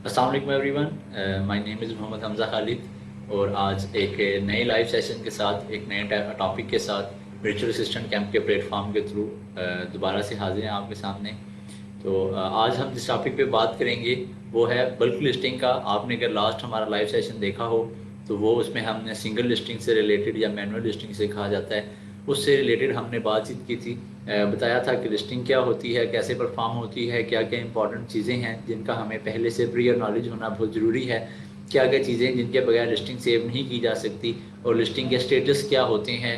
अस्सलाम वालेकुम everyone, my name is Mohammad Hamza Khalid और आज एक नए लाइव सेशन के साथ एक नए टॉपिक के साथ वर्चुअल असिस्टेंट कैंप के प्लेटफॉर्म के थ्रू दोबारा से हाजिर हैं आपके सामने। तो आज हम जिस टॉपिक पे बात करेंगे वो है बल्क लिस्टिंग का। आपने अगर लास्ट हमारा लाइव सेशन देखा हो तो वो उसमें हमने सिंगल लिस्टिंग से रिलेटेड या मैनुअल लिस्टिंग से कहा जाता है उससे रिलेटेड हमने बातचीत की थी। बताया था कि लिस्टिंग क्या होती है, कैसे परफॉर्म होती है, क्या क्या इंपॉर्टेंट चीज़ें हैं जिनका हमें पहले से प्रियर नॉलेज होना बहुत ज़रूरी है, क्या क्या चीज़ें जिनके बगैर लिस्टिंग सेव नहीं की जा सकती और लिस्टिंग के स्टेटस क्या होते हैं,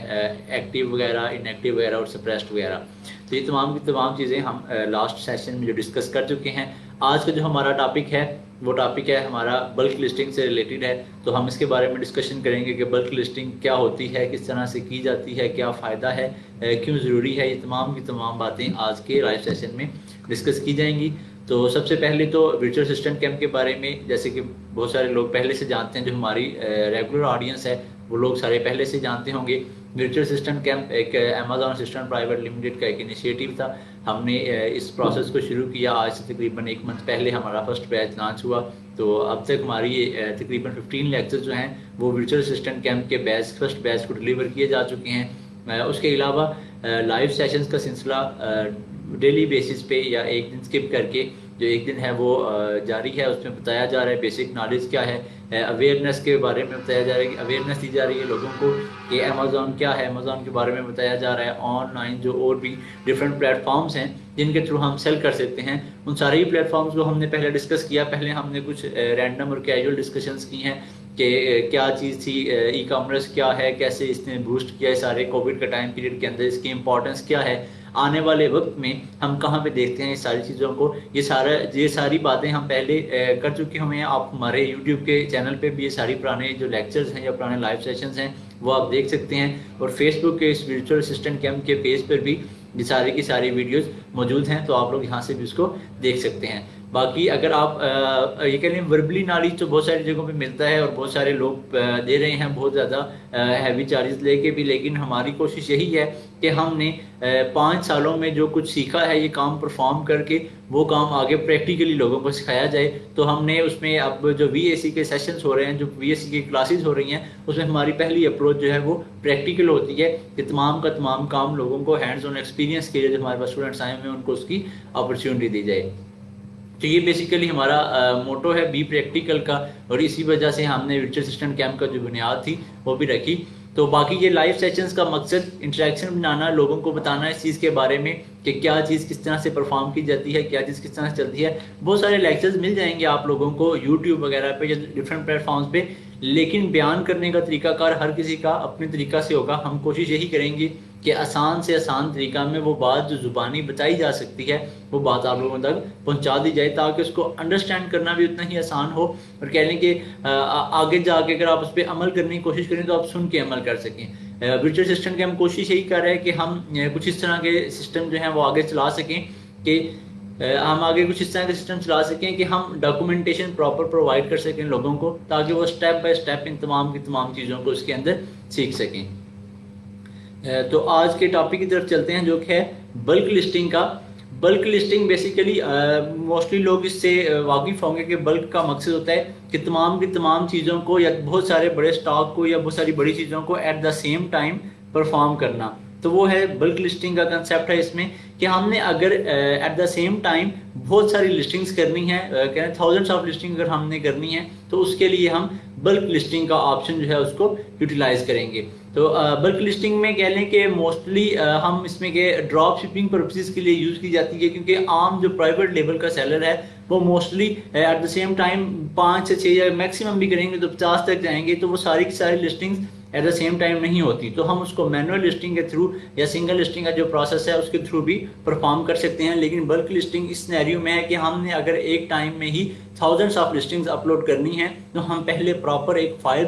एक्टिव वगैरह, इनएक्टिव वगैरह और सप्रेस्ड वगैरह। तो ये तमाम की तमाम चीज़ें हम लास्ट सेशन में जो डिस्कस कर चुके हैं। आज का जो हमारा टॉपिक है वो टॉपिक है हमारा बल्क लिस्टिंग से रिलेटेड है। तो हम इसके बारे में डिस्कशन करेंगे कि बल्क लिस्टिंग क्या होती है, किस तरह से की जाती है, क्या फ़ायदा है, क्यों ज़रूरी है। ये तमाम की तमाम बातें आज के लाइव सेशन में डिस्कस की जाएंगी। तो सबसे पहले तो वर्चुअल असिस्टेंट कैंप के बारे में, जैसे कि बहुत सारे लोग पहले से जानते हैं, जो हमारी रेगुलर ऑडियंस है वो लोग सारे पहले से जानते होंगे। वर्चुअल असिस्टेंट कैंप एक अमेजॉन असिस्टेंट प्राइवेट लिमिटेड का एक इनिशिएटिव था। हमने इस प्रोसेस को शुरू किया आज से तकरीबन 1 मंथ पहले हमारा फर्स्ट बैच लॉन्च हुआ। तो अब तक हमारी तकरीबन 15 लेक्चर जो हैं वो वर्चुअल असिस्टेंट कैंप के फर्स्ट बैच को डिलीवर किए जा चुके हैं। उसके अलावा लाइव सेशंस का सिलसिला डेली बेसिस पे या एक दिन स्किप करके जो एक दिन है वो जारी है। उसमें बताया जा रहा है बेसिक नॉलेज क्या है, अवेयरनेस के बारे में बताया जा रहा है कि अवेयरनेस दी जा रही है लोगों को कि अमेज़ॉन क्या है, अमेज़ॉन के बारे में बताया जा रहा है। ऑनलाइन जो और भी डिफरेंट प्लेटफॉर्म्स हैं जिनके थ्रू हम सेल कर सकते हैं, उन सारे ही प्लेटफॉर्म्स को हमने पहले डिस्कस किया। पहले हमने कुछ रैंडम और कैजुअल डिस्कशंस की हैं कि क्या चीज़ थी ई कॉमर्स क्या है, कैसे इसने बूस्ट किया है सारे कोविड का टाइम पीरियड के अंदर, इसकी इंपॉर्टेंस क्या है, आने वाले वक्त में हम कहाँ पे देखते हैं इस सारी चीज़ों को। ये सारी बातें हम पहले कर चुके हुए हैं। आप हमारे यूट्यूब के चैनल पे भी ये सारी पुराने जो लेक्चर्स हैं या पुराने लाइव सेशंस हैं वो आप देख सकते हैं और फेसबुक के इस वर्चुअल असिस्टेंट कैंप के पेज पर भी ये सारी की सारी वीडियोस मौजूद हैं, तो आप लोग यहाँ से भी उसको देख सकते हैं। बाकी अगर आप ये कह लें वर्बली नॉलेज तो बहुत सारी जगहों पे मिलता है और बहुत सारे लोग दे रहे हैं बहुत ज़्यादा हैवी चार्जेस लेके भी, लेकिन हमारी कोशिश यही है कि हमने 5 सालों में जो कुछ सीखा है ये काम परफॉर्म करके वो काम आगे प्रैक्टिकली लोगों को सिखाया जाए। तो हमने उसमें अब जो VAC के सेशंस हो रहे हैं, जो VAC की क्लासेस हो रही हैं, उसमें हमारी पहली अप्रोच जो है वो प्रैक्टिकल होती है कि तमाम का तमाम काम लोगों को हैंड्स ऑन एक्सपीरियंस के लिए जो हमारे पास स्टूडेंट्स आए हुए हैं उनको उसकी अपॉर्चुनिटी दी जाए। तो ये बेसिकली हमारा मोटो है बी प्रैक्टिकल का, और इसी वजह से हमने वर्चुअल असिस्टेंट कैंप का जो बुनियाद थी वो भी रखी। तो बाकी ये लाइव सेशंस का मकसद इंटरेक्शन बनाना, लोगों को बताना इस चीज़ के बारे में कि क्या चीज़ किस तरह से परफॉर्म की जाती है, क्या चीज़ किस तरह से चलती है। बहुत सारे लेक्चर्स मिल जाएंगे आप लोगों को यूट्यूब वगैरह पे या डिफरेंट प्लेटफॉर्म्स पे, लेकिन बयान करने का तरीकाकार हर किसी का अपने तरीका से होगा। हम कोशिश यही करेंगे कि आसान से आसान तरीका में वो बात जो ज़ुबानी बताई जा सकती है वो बात आप लोगों तक पहुंचा दी जाए, ताकि उसको अंडरस्टैंड करना भी उतना ही आसान हो। और कह लें कि आगे जाके अगर आप उस पर अमल करने की कोशिश करें तो आप सुन के अमल कर सकें। वर्चुअल असिस्टेंट की हम कोशिश यही कर रहे हैं कि हम कुछ इस तरह के सिस्टम जो हैं वो आगे चला सकें कि हम आगे कुछ इस तरह के सिस्टम चला सकें कि हम डॉक्यूमेंटेशन प्रॉपर प्रोवाइड कर सकें लोगों को, ताकि वो स्टेप बाय स्टेप इन तमाम की तमाम चीज़ों को उसके अंदर सीख सकें। तो आज के टॉपिक की तरफ चलते हैं जो कि है बल्क लिस्टिंग का। बल्क लिस्टिंग बेसिकली मोस्टली लोग इससे वाकिफ होंगे कि बल्क का मकसद होता है कि तमाम की तमाम चीज़ों को या बहुत सारे बड़े स्टॉक को या बहुत सारी बड़ी चीज़ों को at the same time perform करना। तो वो है बल्क लिस्टिंग का कंसेप्ट है इसमें कि हमने अगर एट द सेम टाइम बहुत सारी लिस्टिंग्स करनी है, कह रहे थाउजेंड्स ऑफ लिस्टिंग अगर हमने करनी है तो उसके लिए हम बल्क लिस्टिंग का ऑप्शन जो है उसको यूटिलाइज करेंगे। तो बल्क लिस्टिंग में कह लें कि मोस्टली हम इसमें के ड्रॉप शिपिंग पर्पसेस के लिए यूज़ की जाती है, क्योंकि आम जो प्राइवेट लेवल का सेलर है वो mostly at the same time 5 से 6 या मैक्सिमम भी करेंगे तो 50 तक जाएंगे, तो वो सारी की सारी listings at the same time नहीं होती। तो हम उसको मैनुअल लिस्टिंग के थ्रू या सिंगल लिस्टिंग का जो प्रोसेस है उसके थ्रू भी परफॉर्म कर सकते हैं। लेकिन बल्क लिस्टिंग इस सिनेरियो में है कि हमने अगर एक टाइम में ही थाउजेंड्स ऑफ लिस्टिंग्स अपलोड करनी है तो हम पहले प्रॉपर एक फाइल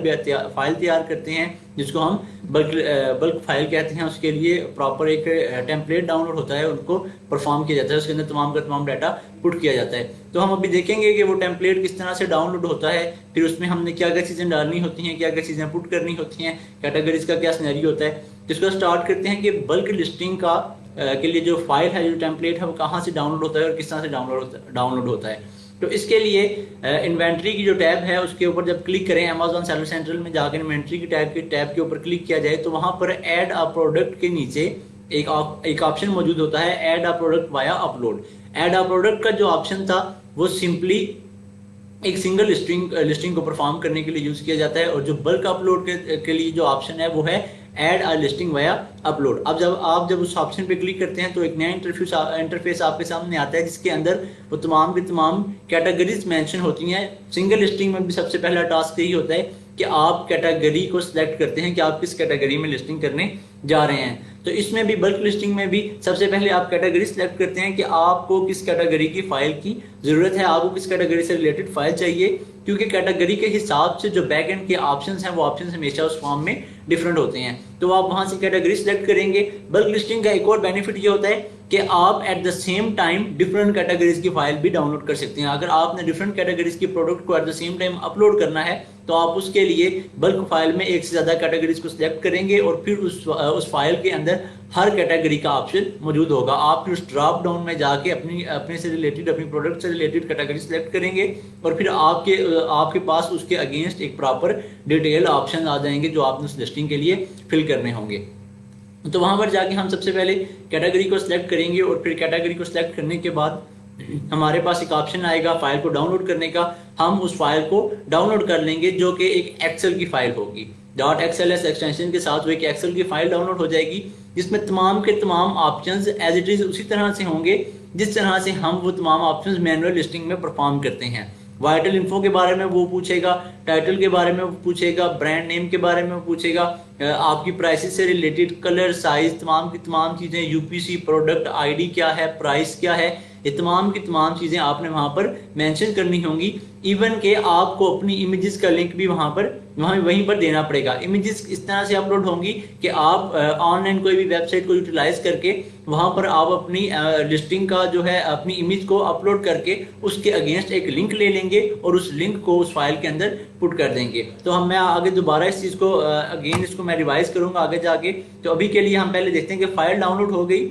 तैयार करते हैं जिसको हम बल्क फाइल कहते हैं। उसके लिए प्रॉपर एक टेम्पलेट डाउनलोड होता है, उनको परफॉर्म किया जाता है, उसके अंदर तमाम का तमाम डाटा पुट किया जाता है। तो हम अभी देखेंगे कि वो टेम्पलेट किस तरह से डाउनलोड होता है, फिर उसमें हमने क्या क्या चीज़ें डालनी होती हैं, क्या क्या चीज़ें पुट करनी होती हैं, कैटेगरीज का क्या सिनेरियो होता है। जिसको स्टार्ट करते हैं कि बल्क लिस्टिंग का के लिए जो फाइल है, जो टेम्पलेट है, वो कहाँ से डाउनलोड होता है और किस तरह से डाउनलोड होता है। तो इसके लिए इन्वेंट्री की जो टैब है उसके ऊपर जब क्लिक करें, अमेजोन सेलर सेंट्रल में जाकर इन्वेंट्री की टैब के ऊपर क्लिक किया जाए तो वहां पर ऐड अ प्रोडक्ट के नीचे एक ऑप्शन मौजूद होता है, add a product via upload. Add a product का जो ऑप्शन था वो सिंपली एक सिंगल लिस्टिंग को परफॉर्म करने के लिए यूज किया जाता है, और जो बल्क अपलोड के लिए जो ऑप्शन है वो है ऐड अ लिस्टिंग वाया अपलोड। अब जब उस ऑप्शन पे क्लिक करते हैं तो एक नया इंटरफेस आपके सामने आता है, जिसके अंदर वो तमाम की तमाम कैटेगरीज मेंशन होती हैं। सिंगल लिस्टिंग में भी सबसे पहला टास्क यही होता है कि आप कैटेगरी को सिलेक्ट करते हैं कि आप किस कैटेगरी में लिस्टिंग करने जा रहे हैं। तो इसमें भी बल्क लिस्टिंग में भी सबसे पहले आप कैटेगरी सिलेक्ट करते हैं कि आपको किस कैटेगरी की फाइल की जरूरत है, आपको किस कैटेगरी से रिलेटेड फाइल चाहिए, क्योंकि कैटेगरी के हिसाब से जो बैक एंड के ऑप्शंस हैं वो ऑप्शंस हमेशा उस फॉर्म में डिफरेंट होते हैं। तो आप वहां से कैटेगरी सिलेक्ट करेंगे। बल्क लिस्टिंग का एक और बेनिफिट ये होता है कि आप at the same time different categories की फाइल भी डाउनलोड कर सकते हैं। अगर आपने डिफरेंट कैटेगरीज की प्रोडक्ट को at the same time upload करना है तो आप उसके लिए बल्क फाइल में एक से ज्यादा कैटेगरीज को सिलेक्ट करेंगे और फिर उस फाइल के अंदर हर कैटेगरी का ऑप्शन मौजूद होगा। आप फिर उस ड्रॉप डाउन में जाके अपने से रिलेटेड, अपनी प्रोडक्ट से रिलेटेड कैटेगरी सिलेक्ट करेंगे और फिर आपके पास उसके अगेंस्ट एक प्रॉपर डिटेल ऑप्शन आ जाएंगे जो आपने उस लिस्टिंग के लिए फिल करने होंगे। तो वहां पर जाके हम सबसे पहले कैटेगरी को सिलेक्ट करेंगे और फिर कैटेगरी को सिलेक्ट करने के बाद हमारे पास एक ऑप्शन आएगा फाइल को डाउनलोड करने का। हम उस फाइल को डाउनलोड कर लेंगे जो कि एक एक्सेल की फाइल होगी। .xls एक्सटेंशन के साथ वो एक एक्सेल की फाइल डाउनलोड हो जाएगी, जिसमें तमाम के तमाम ऑप्शंस एज इट इज उसी तरह से होंगे जिस तरह से हम वो तमाम ऑप्शंस मैनुअल लिस्टिंग में परफॉर्म करते हैं। वाइटल इन्फो के बारे में वो पूछेगा, टाइटल के बारे में वो पूछेगा, ब्रांड नेम के बारे में वो पूछेगा, आपकी प्राइसेस से रिलेटेड, कलर, साइज, तमाम की तमाम चीजें, यूपीसी, प्रोडक्ट आईडी क्या है, प्राइस क्या है, ये तमाम की तमाम चीजें आपने वहां पर मेंशन करनी होंगी। इवन के आपको अपनी इमेजेस का लिंक भी वहीं पर देना पड़ेगा। इमेजेस इस तरह से अपलोड होंगी कि आप ऑनलाइन कोई भी वेबसाइट को यूटिलाइज करके वहां पर आप अपनी लिस्टिंग का जो है अपनी इमेज को अपलोड करके उसके अगेंस्ट एक लिंक ले लेंगे और उस लिंक को उस फाइल के अंदर पुट कर देंगे। तो मैं आगे दोबारा इस चीज को अगेन इसको मैं रिवाइज करूंगा आगे जाके। तो अभी के लिए हम पहले देखते हैं कि फाइल डाउनलोड हो गई।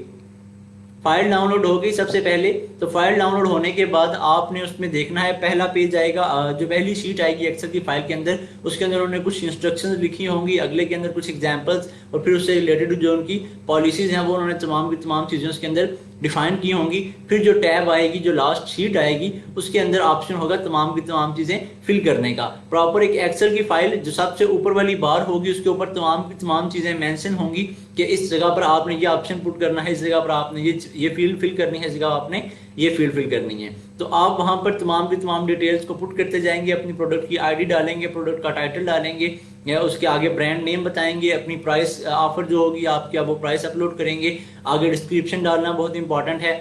फाइल डाउनलोड हो गई सबसे पहले। तो फाइल डाउनलोड होने के बाद आपने उसमें देखना है, पहला पेज आएगा, जो पहली शीट आएगी एक्सेल की फाइल के अंदर, उसके अंदर उन्होंने कुछ इंस्ट्रक्शंस लिखी होंगी, अगले के अंदर कुछ एग्जांपल्स और फिर उससे रिलेटेड जो उनकी पॉलिसीज हैं वो उन्होंने तमाम की तमाम चीजें उसके अंदर डिफाइन की होंगी। फिर जो टैब आएगी, जो लास्ट शीट आएगी, उसके अंदर ऑप्शन होगा तमाम की तमाम चीजें फिल करने का। प्रॉपर एक एक्सेल की फाइल जो सबसे ऊपर वाली बार होगी उसके ऊपर तमाम की तमाम चीजें मेंशन होंगी कि इस जगह पर आपने ये ऑप्शन पुट करना है, इस जगह पर आपने ये फील्ड फिल करनी है, इस जगह आपने ये फील्ड फिल करनी है। तो आप वहां पर तमाम की तमाम डिटेल्स को पुट करते जाएंगे, अपनी प्रोडक्ट की आईडी डालेंगे, प्रोडक्ट का टाइटल डालेंगे, या उसके आगे ब्रांड नेम बताएंगे, अपनी प्राइस ऑफर जो होगी आपकी वो प्राइस अपलोड करेंगे, आगे डिस्क्रिप्शन डालना बहुत इंपॉर्टेंट है,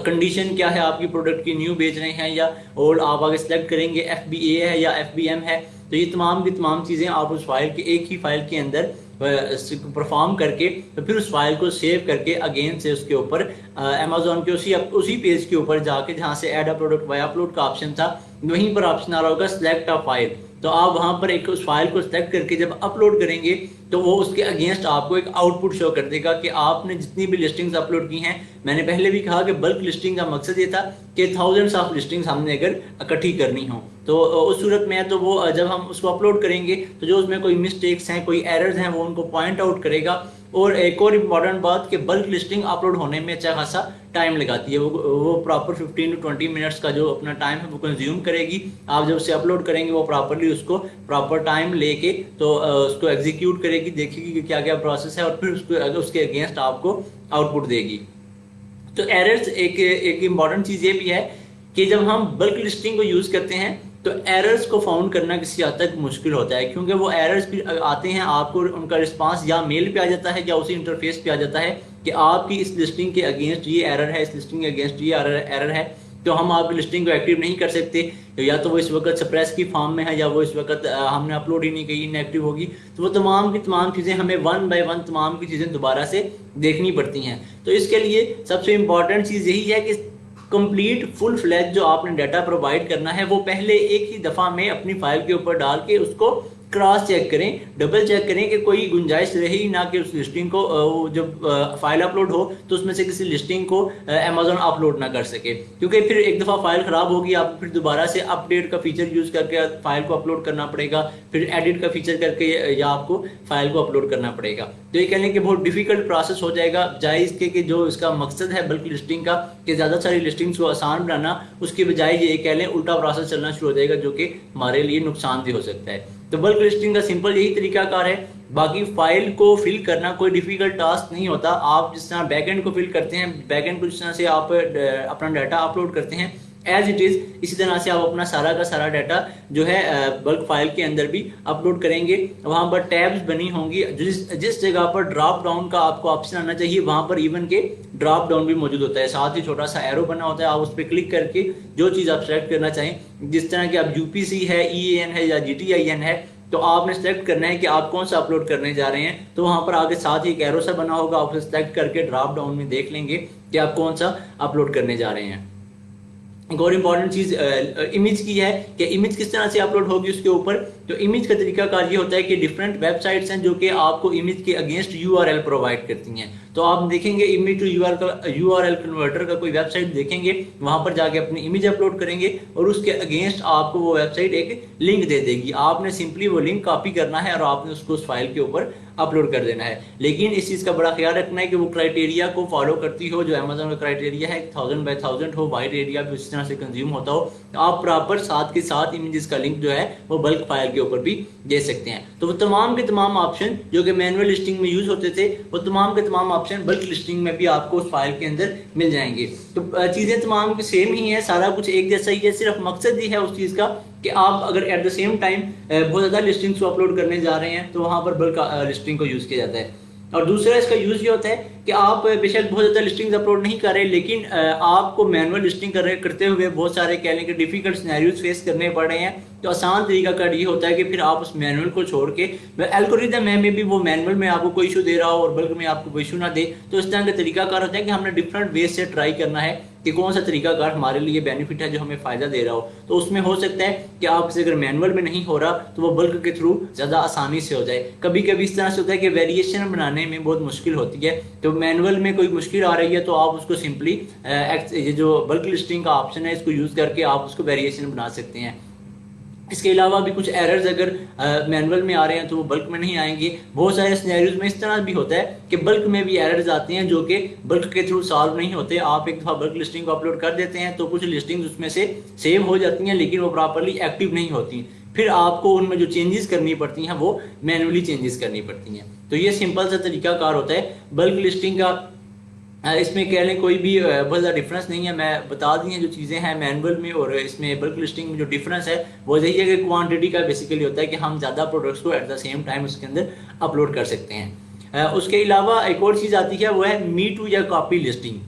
कंडीशन क्या है आपकी प्रोडक्ट की, न्यू बेच रहे हैं या ओल्ड, आप आगे सेलेक्ट करेंगे FBA है या FBM है। तो ये तमाम की तमाम चीज़ें आप उस फाइल के एक ही फाइल के अंदर परफॉर्म करके तो फिर उस फाइल को सेव करके अगेन से उसके ऊपर अमेजोन के उसी पेज के ऊपर जाके जहाँ से ऐड अ प्रोडक्ट वाया अपलोड का ऑप्शन था वहीं पर ऑप्शन आ रहा होगा सिलेक्ट अ फाइल। तो आप वहां पर एक उस फाइल को सिलेक्ट करके जब अपलोड करेंगे तो वो उसके अगेंस्ट आपको एक आउटपुट शो कर देगा कि आपने जितनी भी लिस्टिंग्स अपलोड की हैं। मैंने पहले भी कहा कि बल्क लिस्टिंग का मकसद ये था कि थाउजेंड्स ऑफ लिस्टिंग्स हमने अगर इकट्ठी करनी हो तो उस सूरत में तो वो जब हम उसको अपलोड करेंगे तो जो उसमें कोई मिस्टेक्स हैं, कोई एरर्स हैं, वो उनको पॉइंट आउट करेगा। और एक और इम्पॉर्टेंट बात कि बल्क लिस्टिंग अपलोड होने में अच्छा खासा टाइम लगाती है, वो प्रॉपर 15 to 20 मिनट्स का जो अपना टाइम है वो कंज्यूम करेगी। आप जब उसे अपलोड करेंगे वो प्रॉपरली उसको प्रॉपर टाइम लेके तो उसको एग्जीक्यूट करेगी, देखेगी कि क्या क्या प्रोसेस है और फिर उसको उसके अगेंस्ट आपको आउटपुट देगी। तो एरर्स एक इम्पॉर्टेंट चीज़ ये भी है कि जब हम बल्क लिस्टिंग को यूज़ करते हैं तो एरर्स को फाउंड करना किसी हद तक मुश्किल होता है, क्योंकि वो एरर्स भी आते हैं, आपको उनका रिस्पांस या मेल पे आ जाता है या उसी इंटरफेस पे आ जाता है कि आपकी इस लिस्टिंग के अगेंस्ट ये एरर है, इस लिस्टिंग के अगेंस्ट ये एरर है, तो हम आपकी लिस्टिंग को एक्टिव नहीं कर सकते। तो या तो वो इस वक्त सप्रेस की फॉर्म में है या वो इस वक्त हमने अपलोड ही नहीं की, इनएक्टिव होगी। तो वो तमाम की तमाम चीज़ें हमें वन बाय वन तमाम की चीज़ें दोबारा से देखनी पड़ती हैं। तो इसके लिए सबसे इंपॉर्टेंट चीज़ यही है कि कंप्लीट फुल फ्लैज जो आपने डाटा प्रोवाइड करना है वो पहले एक ही दफ़ा में अपनी फाइल के ऊपर डाल के उसको क्रॉस चेक करें, डबल चेक करें कि कोई गुंजाइश रहे ही ना कि उस लिस्टिंग को जब फाइल अपलोड हो तो उसमें से किसी लिस्टिंग को अमेजोन अपलोड ना कर सके, क्योंकि फिर एक दफ़ा फाइल ख़राब होगी, आप फिर दोबारा से अपडेट का फीचर यूज़ करके फाइल को अपलोड करना पड़ेगा, फिर एडिट का फीचर करके या आपको फाइल को अपलोड करना पड़ेगा। तो ये कह लें कि बहुत डिफिकल्ट प्रोसेस हो जाएगा, बजाय इसके कि जो इसका मकसद है बल्क लिस्टिंग का कि ज़्यादा सारी लिस्टिंग्स को आसान बनाना, उसके बजाय ये कह लें उल्टा प्रोसेस चलना शुरू हो जाएगा, जो कि हमारे लिए नुकसानदेह हो सकता है। तो बल्क लिस्टिंग का सिंपल यही तरीकाकार है। बाकी फाइल को फिल करना कोई डिफिकल्ट टास्क नहीं होता। आप जिस तरह बैकएंड को फिल करते हैं, बैकएंड को जिस तरह से आप अपना डाटा अपलोड करते हैं एज इट इज़, इसी तरह से आप अपना सारा का सारा डाटा जो है बल्क फाइल के अंदर भी अपलोड करेंगे। वहाँ पर टैब्स बनी होंगी, जिस जगह पर ड्रॉप डाउन का आपको ऑप्शन आना चाहिए वहाँ पर इवन के ड्रॉप डाउन भी मौजूद होता है, साथ ही छोटा सा एरो बना होता है, आप उस पर क्लिक करके जो चीज़ आप सेलेक्ट करना चाहें, जिस तरह की आप यूपीसी है, EAN है या GTIN है, तो आपने सेलेक्ट करना है कि आप कौन सा अपलोड करने जा रहे हैं। तो वहाँ पर आगे साथ ही एक एरो सा बना होगा, आप उसे सेलेक्ट करके ड्रॉप डाउन में देख लेंगे कि आप कौन सा अपलोड करने जा रहे हैं। एक और इम्पॉर्टेंट चीज़ इमेज की है कि इमेज किस तरह से अपलोड होगी उसके ऊपर। तो इमेज का तरीकाकार ये होता है कि डिफरेंट वेबसाइट्स हैं जो कि आपको इमेज के अगेंस्ट URL प्रोवाइड करती हैं। तो आप देखेंगे इमेज टू URL कन्वर्टर का कोई वेबसाइट देखेंगे, वहाँ पर जाके अपनी इमेज अपलोड करेंगे और उसके अगेंस्ट आपको वो वेबसाइट एक लिंक दे देगी। आपने सिंपली वो लिंक कॉपी करना है और आपने उसको उस फाइल के ऊपर अपलोड कर देना है। लेकिन इस चीज़ का बड़ा ख्याल रखना है कि वो क्राइटेरिया को फॉलो करती हो, जो अमेजोन का क्राइटेरिया है 1000 बाय 1000 हो, वाइड एरिया भी उस तरह से कंज्यूम होता हो। तो आप प्रॉपर साथ के साथ इमेजेस का लिंक जो है वो बल्क फाइल के ऊपर भी दे सकते हैं। तो वो तमाम के तमाम ऑप्शन जो कि मैनुअल लिस्टिंग में यूज होते थे, वो तमाम के तमाम ऑप्शन बल्क लिस्टिंग में भी आपको उस फाइल के अंदर मिल जाएंगे। तो चीज़ें तमाम की सेम ही है, सारा कुछ एक जैसा ही है, सिर्फ मकसद ही है उस चीज़ का कि आप अगर एट द सेम टाइम बहुत ज़्यादा लिस्टिंग्स को अपलोड करने जा रहे हैं तो वहाँ पर बल्क लिस्टिंग को यूज़ किया जाता है। और दूसरा इसका यूज़ ये होता है कि आप बेशक बहुत ज़्यादा लिस्टिंग्स अपलोड नहीं कर रहे, लेकिन आपको मैनुअल लिस्टिंग करते हुए बहुत सारे कह लें कि डिफिकल्ट सिनेरियोज फेस करने पड़ रहे हैं। तो आसान तरीका का ये होता है कि फिर आप उस मैनुअल को छोड़ के एल्गोरिथम में भी वो मैनुअल में आपको कोई इशू दे रहा हो और बल्क में आपको कोई इशू ना दे, तो इस तरह का तरीकाकार होता है कि हमने डिफरेंट वे से ट्राई करना है कि कौन सा तरीकाकार हमारे लिए बेनिफिट है, जो हमें फ़ायदा दे रहा हो। तो उसमें हो सकता है कि आपसे अगर मैनुअल में नहीं हो रहा तो वो बल्क के थ्रू ज़्यादा आसानी से हो जाए। कभी कभी इस तरह से होता है कि वेरिएशन बनाने में बहुत मुश्किल होती है, तो मैनुअल में कोई मुश्किल आ रही है तो आप उसको सिंपली ये जो बल्क लिस्टिंग का ऑप्शन है इसको यूज़ करके आप उसको वेरिएशन बना सकते हैं। इसके अलावा भी कुछ एरर्स अगर मैनुअल में आ रहे हैं तो वो बल्क में नहीं आएंगे। बहुत सारे सिनेरियोज में इस तरह भी होता है कि बल्क में भी एरर्स आते हैं जो कि बल्क के थ्रू सॉल्व नहीं होते। आप एक दफ़ा बल्क लिस्टिंग को अपलोड कर देते हैं तो कुछ लिस्टिंग्स उसमें से सेव हो जाती हैं लेकिन वो प्रॉपरली एक्टिव नहीं होती, फिर आपको उनमें जो चेंजेस करनी पड़ती हैं वो मैनुअली चेंजेस करनी पड़ती हैं। तो ये सिंपल सा तरीकाकार होता है बल्क लिस्टिंग का। इसमें कह लें कोई भी बहुत ज़्यादा डिफरेंस नहीं है। मैं बता दी हैं जो चीज़ें हैं मैनुअल में और इसमें बल्क लिस्टिंग में जो डिफरेंस है वो यही है कि क्वांटिटी का बेसिकली होता है कि हम ज़्यादा प्रोडक्ट्स को एट द सेम टाइम उसके अंदर अपलोड कर सकते हैं। उसके अलावा एक और चीज़ आती है वो है मी टू या कॉपी लिस्टिंग।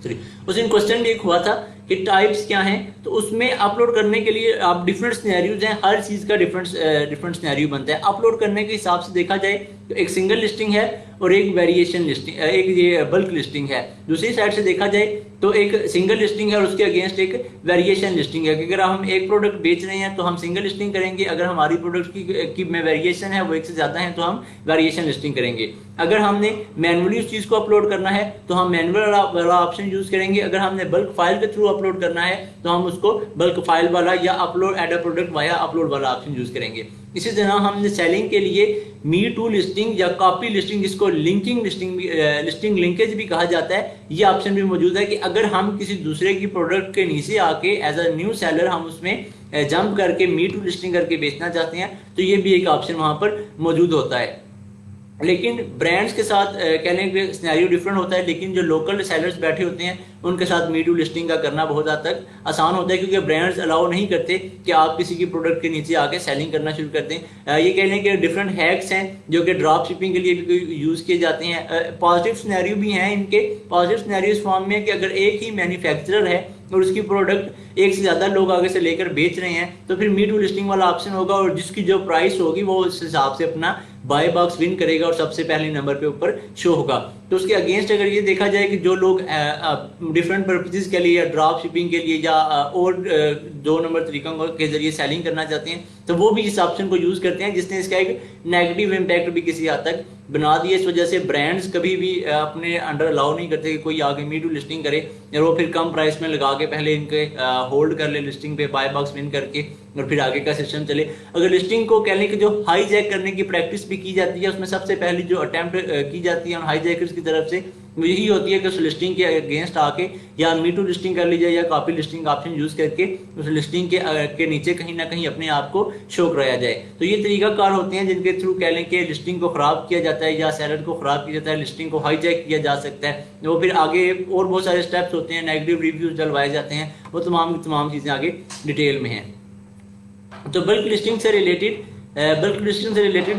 सॉरी, उस दिन क्वेश्चन भी एक हुआ था कि टाइप्स क्या हैं, तो उसमें अपलोड करने के लिए आप डिफरेंट सिनेरियोज हैं, हर चीज़ का डिफरेंट सिनेरियो बनता है। अपलोड करने के हिसाब से देखा जाए तो एक सिंगल लिस्टिंग है और एक वेरिएशन लिस्टिंग, एक ये बल्क लिस्टिंग है। दूसरी साइड से देखा जाए तो एक सिंगल लिस्टिंग है और उसके अगेंस्ट एक वेरिएशन लिस्टिंग है कि अगर हम एक प्रोडक्ट बेच रहे हैं तो हम सिंगल लिस्टिंग करेंगे, अगर हमारी प्रोडक्ट की में वेरिएशन है वो एक से ज़्यादा है तो हम वेरिएशन लिस्टिंग करेंगे। अगर हमने मैनुअली उस चीज़ को अपलोड करना है तो हम मैनुअल वाला ऑप्शन यूज़ करेंगे, अगर हमने बल्क फाइल के थ्रू अपलोड करना है तो हम उसको बल्क फाइल वाला या upload add a product via upload वाला ऑप्शन यूज़ करेंगे। इसी तरह हमने सेलिंग के लिए मी टू लिस्टिंग या कॉपी लिस्टिंग, जिसको लिंकिंग लिस्टिंग लिंकेज भी कहा जाता है, ये ऑप्शन भी मौजूद है कि अगर हम किसी दूसरे की प्रोडक्ट के नीचे आके एज अ न्यू सेलर हम उसमें जंप करके मी टू लिस्टिंग करके बेचना चाहते हैं तो ये भी एक ऑप्शन वहाँ पर मौजूद होता है। लेकिन ब्रांड्स के साथ कहने के सिनेरियो डिफरेंट होता है, लेकिन जो लोकल सेलर्स बैठे होते हैं उनके साथ मी टू लिस्टिंग का करना बहुत हद तक आसान होता है क्योंकि ब्रांड्स अलाउ नहीं करते कि आप किसी की प्रोडक्ट के नीचे आके सेलिंग करना शुरू कर दें। ये कह लें कि डिफरेंट हैक्स हैं जो कि ड्रॉप शिपिंग के लिए भी यूज़ किए जाते हैं। पॉजिटिव सिनेरियो भी हैं इनके। पॉजिटिव सिनेरियो इस फॉर्म में कि अगर एक ही मैन्युफैक्चरर है और उसकी प्रोडक्ट एक से ज़्यादा लोग आगे से लेकर बेच रहे हैं तो फिर मी टू लिस्टिंग वाला ऑप्शन होगा और जिसकी जो प्राइस होगी वो उस हिसाब से अपना बाय बॉक्स विन करेगा और सबसे पहले नंबर पे ऊपर शो होगा। तो उसके अगेंस्ट अगर ये देखा जाए कि जो लोग डिफरेंट पर्पजेज के लिए या ड्रॉप शिपिंग के लिए या और 2 नंबर तरीकों के जरिए सेलिंग करना चाहते हैं, तो वो भी इस ऑप्शन को यूज करते हैं, जिसने इसका एक नेगेटिव इम्पैक्ट भी किसी हद तक बना दिए। इस वजह से ब्रांड्स कभी भी अपने अंडर अलाउ नहीं करते कि कोई आगे मी टू लिस्टिंग करे और वो फिर कम प्राइस में लगा के पहले इनके होल्ड कर ले लिस्टिंग पे, बाय बॉक्स विन करके, और फिर आगे का सिस्टम चले। अगर लिस्टिंग को कहने की जो हाईजैक करने की प्रैक्टिस भी की जाती है, उसमें सबसे पहली जो अटेम्प्ट की जाती है उन हाईजैकर्स की तरफ से वो यही होती है कि उस लिस्टिंग के अगेंस्ट आके या मी टू लिस्टिंग कर लीजिए या कॉपी लिस्टिंग ऑप्शन यूज करके उस लिस्टिंग के नीचे कहीं ना कहीं अपने आप को शो कराया जाए। तो ये तरीकाकार होते हैं जिनके थ्रू कह लें कि लिस्टिंग को खराब किया जाता है या सेलर को खराब किया जाता है, लिस्टिंग को हाईजैक किया जा सकता है। वो फिर आगे और बहुत सारे स्टेप्स होते हैं, नेगेटिव रिव्यूज डलवाए जाते हैं, वो तमाम चीजें आगे डिटेल में हैं। तो बल्क लिस्टिंग से रिलेटेड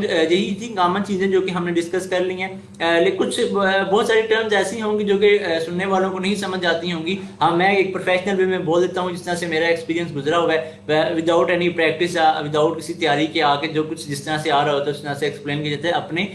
यही थी कॉमन चीजें जो कि हमने डिस्कस कर ली हैं। लेकिन कुछ बहुत सारी टर्म्स ऐसी होंगी जो कि सुनने वालों को नहीं समझ आती होंगी। हाँ, मैं एक प्रोफेशनल वे में बोल देता हूँ जिस तरह से मेरा एक्सपीरियंस गुजरा हुआ है, विदाउट एनी प्रैक्टिस, विदाउट किसी तैयारी के आके जो कुछ जिस तरह से आ रहा होता है उस तरह से एक्सप्लेन किया जाता है अपने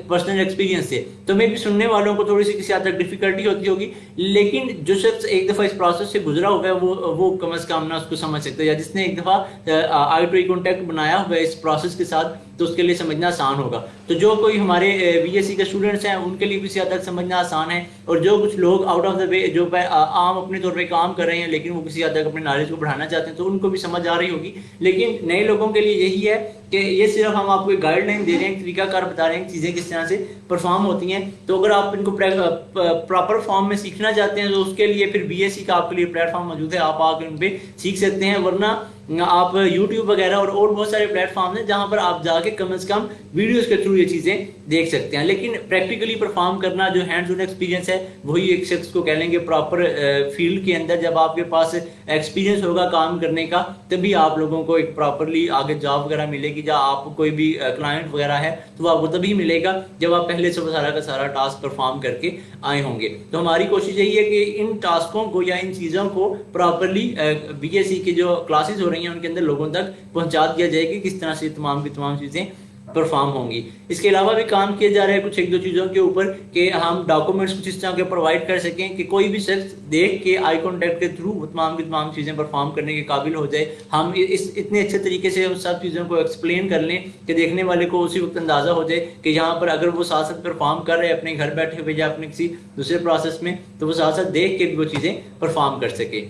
पर्सनल एक्सपीरियंस से। तो मे भी सुनने वालों को थोड़ी सी किसी हद तक डिफिकल्टी होती होगी, लेकिन जो शख्स एक दफा इस प्रोसेस से गुजरा हुआ है वो कम से कम ना उसको समझ सकते हैं, या जिसने एक दफा आई टू आई कॉन्टैक्ट बनाया हुआ है इस प्रोसेस के साथ, तो उसके लिए समझना आसान होगा। तो जो कोई हमारे बीएससी के स्टूडेंट्स हैं उनके लिए भी किसी हद तक समझना आसान है, और जो कुछ लोग आउट ऑफ द वे जो आम अपने तौर पे काम कर रहे हैं लेकिन वो किसी हद तक अपने नॉलेज को बढ़ाना चाहते हैं, तो उनको भी समझ आ रही होगी। लेकिन नए लोगों के लिए यही है कि ये सिर्फ हम आपको एक गाइडलाइन दे रहे हैं, तरीकाकार बता रहे हैं, चीजें किस तरह से परफॉर्म होती हैं। तो अगर आप इनको प्रॉपर फॉर्म में सीखना चाहते हैं तो उसके लिए फिर बीएससी का आपके लिए प्लेटफॉर्म मौजूद है, आप आकर उन पे सीख सकते हैं। वरना आप YouTube वगैरह और बहुत सारे प्लेटफॉर्म हैं जहां पर आप जाके कम से कम वीडियोस के थ्रू ये चीजें देख सकते हैं। लेकिन प्रैक्टिकली परफॉर्म करना, जो हैंड्स ऑन एक्सपीरियंस है, वही एक शख्स को कह लेंगे प्रॉपर फील्ड के अंदर जब आपके पास एक्सपीरियंस होगा काम करने का, तभी आप लोगों को एक प्रॉपरली आगे जॉब वगैरह मिलेगी, या आप कोई भी क्लाइंट वगैरह है तो आपको तभी मिलेगा जब आप पहले से सारा का सारा टास्क परफॉर्म करके आए होंगे। तो हमारी कोशिश यही है कि इन टास्कों को या इन चीजों को प्रॉपरली बीएससी की जो क्लासेस हो रही हैं उनके अंदर लोगों तक पहुंचा दिया जाए कि किस तरह से तमाम की तमाम चीजें परफॉर्म होंगी। इसके अलावा भी काम किया जा रहा है कुछ एक दो चीजों के ऊपर कि हम डॉक्यूमेंट्स कुछ इस तरह के प्रोवाइड कर सकें कि कोई भी शख्स देख के आई कॉन्टैक्ट के थ्रू तमाम की तमाम चीजें परफॉर्म करने के काबिल हो जाए। हम इस इतने अच्छे तरीके से उस सब चीजों को एक्सप्लेन कर लें कि देखने वाले को उसी वक्त अंदाजा हो जाए कि यहाँ पर अगर वो साथ साथ परफॉर्म कर रहे हैं अपने घर बैठे हुए या अपने किसी दूसरे प्रोसेस में, तो वो साथ साथ देख के भी वो चीजें परफॉर्म कर सके।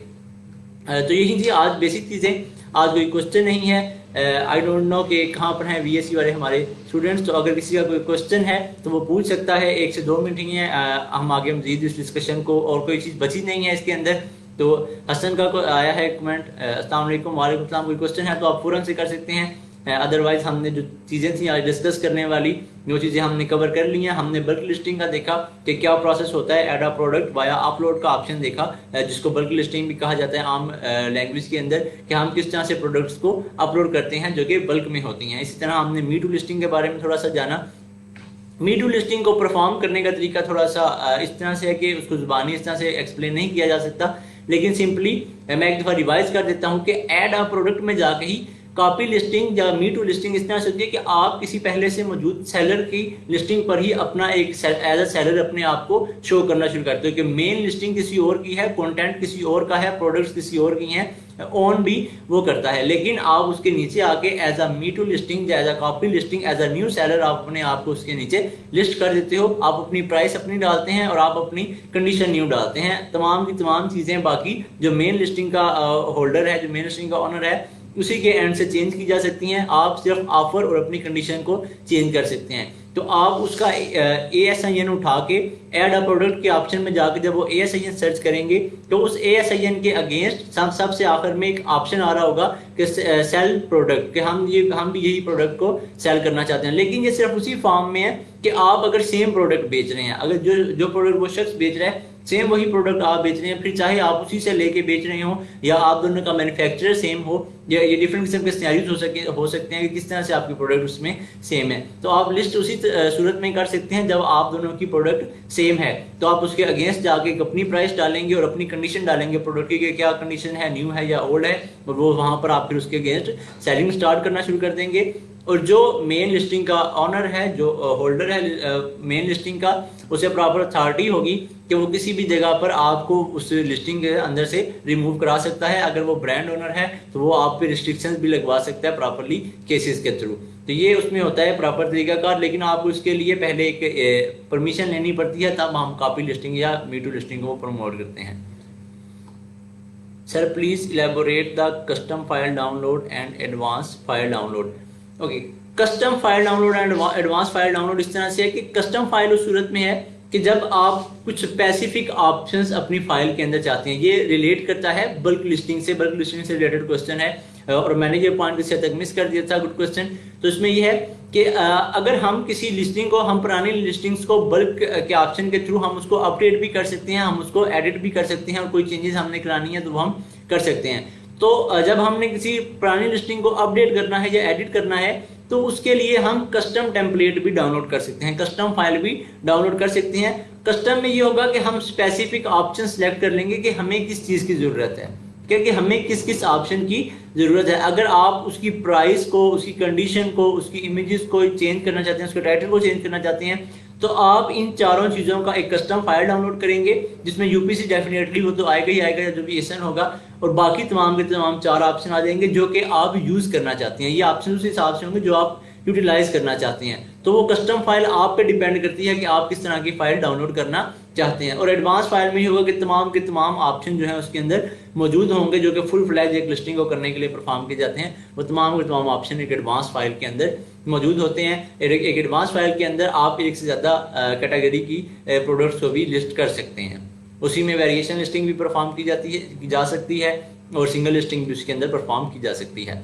तो यही थी आज बेसिक चीजें। आज कोई क्वेश्चन नहीं है, आई डोंट नो कि कहाँ पर हैं बीएससी वाले हमारे स्टूडेंट्स। तो अगर किसी का कोई क्वेश्चन है तो वो पूछ सकता है, 1 से 2 मिनट ही है, हम आगे मजीद इस डिस्कशन को, और कोई चीज़ बची नहीं है इसके अंदर। तो हसन का आया है कमेंट, अस्सलाम वालेकुम। वालेकुम सलाम। कोई क्वेश्चन है तो आप फौरन से कर सकते हैं, अदरवाइज हमने जो चीज़ें थी आज डिस्कस करने वाली जो चीज़ें हमने कवर कर ली हैं। हमने बल्क लिस्टिंग का देखा कि क्या प्रोसेस होता है, ऐड अ प्रोडक्ट वाया अपलोड का ऑप्शन देखा जिसको बल्क लिस्टिंग भी कहा जाता है आम लैंग्वेज के अंदर, कि हम किस तरह से प्रोडक्ट्स को अपलोड करते हैं जो कि बल्क में होती हैं। इसी तरह हमने मी टू लिस्टिंग के बारे में थोड़ा सा जाना। मी टू लिस्टिंग को परफॉर्म करने का तरीका थोड़ा सा इस तरह से है कि उसको जुबानी इस तरह से एक्सप्लेन नहीं किया जा सकता, लेकिन सिंपली मैं एक दफ़ा रिवाइज कर देता हूँ कि ऐड अ प्रोडक्ट में जाके ही कॉपी लिस्टिंग या मी टू लिस्टिंग इस तरह से होती है कि आप किसी पहले से मौजूद सेलर की लिस्टिंग पर ही अपना एक एज अ सेलर अपने आप को शो करना शुरू करते हो कि मेन लिस्टिंग किसी और की है, कंटेंट किसी और का है, प्रोडक्ट्स किसी और की हैं, ऑन भी वो करता है, लेकिन आप उसके नीचे आके as a me too listing, as a copy listing, as a new seller आप अपने आप को उसके नीचे लिस्ट कर देते हो। आप अपनी प्राइस अपनी डालते हैं और आप अपनी कंडीशन न्यू डालते हैं। तमाम की तमाम चीजें बाकी जो मेन लिस्टिंग का होल्डर है, जो मेन लिस्टिंग का ऑनर है, उसी के एंड से चेंज की जा सकती हैं। आप सिर्फ ऑफर और अपनी कंडीशन को चेंज कर सकते हैं। तो आप उसका ASIN उठा के ऐड अ प्रोडक्ट के ऑप्शन में जाकर जब वो ASIN सर्च करेंगे तो उस ASIN के अगेंस्ट सबसे आखिर में एक ऑप्शन आ रहा होगा कि सेल प्रोडक्ट, कि हम भी यही प्रोडक्ट को सेल करना चाहते हैं। लेकिन ये सिर्फ उसी फॉर्म में है कि आप अगर सेम प्रोडक्ट बेच रहे हैं, अगर जो प्रोडक्ट वो शख्स बेच रहा है सेम वही प्रोडक्ट आप बेच रहे हैं, फिर चाहे आप उसी से लेके बेच रहे हो या आप दोनों का मैन्युफैक्चरर सेम हो, या ये डिफरेंट किस्म के सिनेरियोज हो सकते हैं कि किस तरह से आपकी प्रोडक्ट उसमें सेम है। तो आप लिस्ट उसी सूरत में कर सकते हैं जब आप दोनों की प्रोडक्ट सेम है, तो आप उसके अगेंस्ट जाके अपनी प्राइस डालेंगे और अपनी कंडीशन डालेंगे प्रोडक्ट की, क्या कंडीशन है, न्यू है या ओल्ड है, और वो वहां पर आप फिर उसके अगेंस्ट सेलिंग स्टार्ट करना शुरू कर देंगे। और जो मेन लिस्टिंग का ऑनर है, जो होल्डर है मेन लिस्टिंग का, उसे प्रॉपर अथॉरिटी होगी कि वो किसी भी जगह पर आपको उस लिस्टिंग के अंदर से रिमूव करा सकता है। अगर वो ब्रांड ओनर है तो वो आप पे रिस्ट्रिक्शंस भी लगवा सकता है प्रॉपरली केसेस के थ्रू। तो ये उसमें होता है प्रॉपर तरीकाकार, लेकिन आपको उसके लिए पहले एक परमिशन लेनी पड़ती है, तब हम कॉपी लिस्टिंग या मीटू लिस्टिंग को प्रमोट करते हैं। Sir please elaborate the custom file download and advance file download. Okay, custom file download and advance file download इस तरह से है कि कस्टम फाइल उस सूरत में है कि जब आप कुछ स्पेसिफिक ऑप्शंस अपनी फाइल के अंदर चाहते हैं। ये रिलेट करता है बल्क लिस्टिंग से, बल्क लिस्टिंग से रिलेटेड क्वेश्चन है और मैंने ये पॉइंट किसी हद तक मिस कर दिया था। Good question. तो इसमें ये है कि अगर हम किसी लिस्टिंग को, हम पुरानी लिस्टिंग्स को बल्क के ऑप्शन के थ्रू हम उसको अपडेट भी कर सकते हैं, हम उसको एडिट भी कर सकते हैं और कोई चेंजेस हमने करानी है तो वो हम कर सकते हैं। तो जब हमने किसी पुरानी लिस्टिंग को अपडेट करना है या एडिट करना है तो उसके लिए हम कस्टम टेम्पलेट भी डाउनलोड कर सकते हैं, कस्टम फाइल भी डाउनलोड कर सकते हैं। कस्टम में ये होगा कि हम स्पेसिफिक ऑप्शन सेलेक्ट कर लेंगे कि हमें किस चीज़ की ज़रूरत है, क्योंकि हमें किस किस ऑप्शन की ज़रूरत है। अगर आप उसकी प्राइस को, उसकी कंडीशन को, उसकी इमेजेस को चेंज करना चाहते हैं, उसके टाइटल को चेंज करना चाहते हैं, तो आप इन चारों चीज़ों का एक कस्टम फाइल डाउनलोड करेंगे जिसमें यूपीसी डेफिनेटली वो तो आएगा ही आएगा, जो भी एसन होगा, और बाकी तमाम के तमाम 4 ऑप्शन आ जाएंगे जो कि आप यूज़ करना चाहते हैं। ये ऑप्शन उस हिसाब से होंगे जो आप यूटिलाइज करना चाहते हैं। तो वो कस्टम फाइल आप पे डिपेंड करती है कि आप किस तरह की फाइल डाउनलोड करना चाहते हैं। और एडवांस फाइल में ही होगा कि तमाम के तमाम ऑप्शन जो है उसके अंदर मौजूद होंगे जो कि फुल फ्लैज एक लिस्टिंग को करने के लिए परफॉर्म किए जाते हैं। वो तमाम के तमाम ऑप्शन एक एडवांस फाइल के अंदर मौजूद होते हैं। एक एडवांस फाइल के अंदर आप एक से ज़्यादा कैटेगरी की प्रोडक्ट्स को भी लिस्ट कर सकते हैं। उसी में वेरिएशन लिस्टिंग भी परफॉर्म की जाती है, की जा सकती है, और सिंगल लिस्टिंग भी उसके अंदर परफॉर्म की जा सकती है।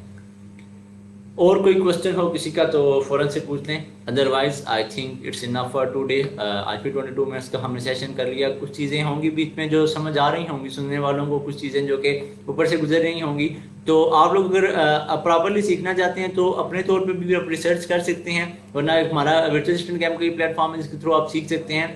और कोई क्वेश्चन हो किसी का तो फ़ौरन से पूछ लें, otherwise I think it's enough for today. आज भी 22 मिनट्स का हमने सेशन कर लिया। कुछ चीज़ें होंगी बीच में जो समझ आ रही होंगी सुनने वालों को, कुछ चीज़ें जो कि ऊपर से गुजर रही होंगी। तो आप लोग अगर प्रॉपरली सीखना चाहते हैं तो अपने तौर पे भी आप रिसर्च कर सकते हैं, वरना हमारा वर्चुअल असिस्टेंट कैंप का प्लेटफॉर्म है जिसके थ्रू आप सीख सकते हैं।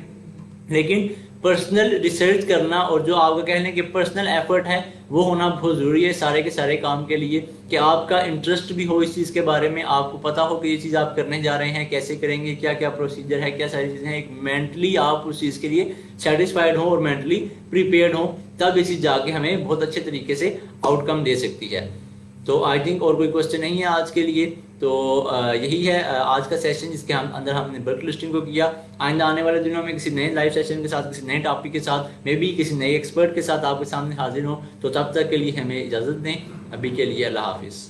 लेकिन पर्सनल रिसर्च करना और जो आपका कहने के पर्सनल एफर्ट है वो होना बहुत ज़रूरी है सारे के सारे काम के लिए, कि आपका इंटरेस्ट भी हो इस चीज़ के बारे में, आपको पता हो कि ये चीज़ आप करने जा रहे हैं, कैसे करेंगे, क्या क्या प्रोसीजर है, क्या सारी चीज़ें हैं। एक मेंटली आप उस चीज़ के लिए सेटिस्फाइड हो और मेंटली प्रिपेयर्ड हो, तब ये चीज़ जाके हमें बहुत अच्छे तरीके से आउटकम दे सकती है। तो आई थिंक और कोई क्वेश्चन नहीं है आज के लिए। तो यही है आज का सेशन जिसके अंदर हमने बल्क लिस्टिंग को किया। आइंदा आने वाले दिनों में किसी नए लाइव सेशन के साथ, किसी नए टॉपिक के साथ, मे बी किसी नए एक्सपर्ट के साथ आपके सामने हाजिर हो। तो तब तक के लिए हमें इजाज़त दें। अभी के लिए अल्लाह हाफिज़।